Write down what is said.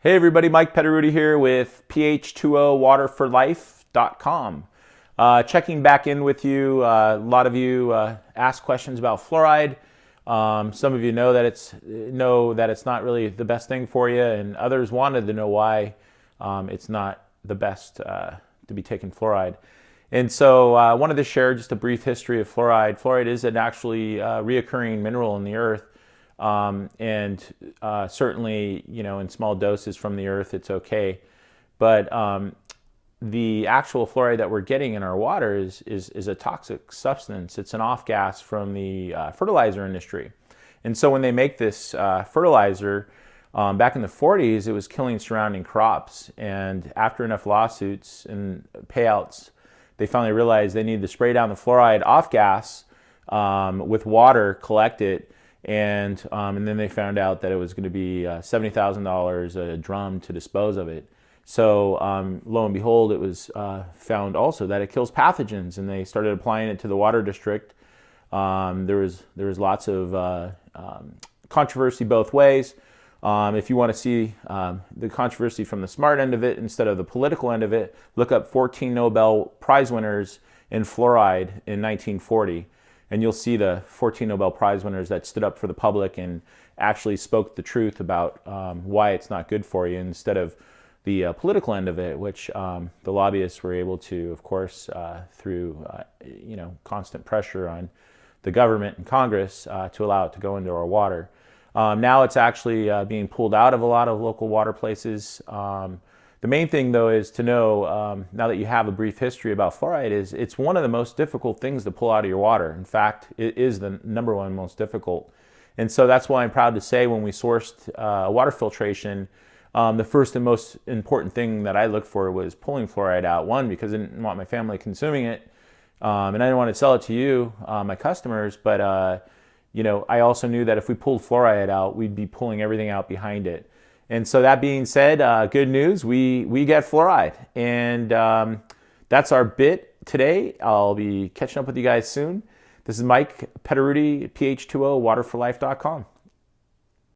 Hey everybody, Mike Petteruti here with pH2owaterforlife.com. Checking back in with you. A lot of you asked questions about fluoride. Some of you know that it's not really the best thing for you, and others wanted to know why it's not the best to be taking fluoride. And so I wanted to share just a brief history of fluoride. Fluoride is an actually reoccurring mineral in the earth. Certainly, in small doses from the earth, it's okay. But the actual fluoride that we're getting in our water is a toxic substance. It's an off gas from the fertilizer industry. And so when they make this fertilizer, back in the 40s, it was killing surrounding crops. And after enough lawsuits and payouts, they finally realized they needed to spray down the fluoride off gas with water, collect it, and then they found out that it was going to be $70,000 a drum to dispose of it. So lo and behold, it was found also that it kills pathogens, and they started applying it to the water district. There was lots of controversy both ways. If you want to see the controversy from the smart end of it instead of the political end of it, look up 14 Nobel Prize winners in fluoride in 1940. And you'll see the 14 Nobel Prize winners that stood up for the public and actually spoke the truth about why it's not good for you, instead of the political end of it, which the lobbyists were able to, of course, through constant pressure on the government and Congress to allow it to go into our water. Now it's actually being pulled out of a lot of local water places. The main thing, though, is to know, now that you have a brief history about fluoride, is it's one of the most difficult things to pull out of your water. In fact, it is the number one most difficult. And so that's why I'm proud to say when we sourced water filtration, the first and most important thing that I looked for was pulling fluoride out. One, because I didn't want my family consuming it, and I didn't want to sell it to you, my customers, but I also knew that if we pulled fluoride out, we'd be pulling everything out behind it. And so that being said, good news, we get fluoride. And that's our bit today. I'll be catching up with you guys soon. This is Mike Petteruti, pH2owaterforlife.com.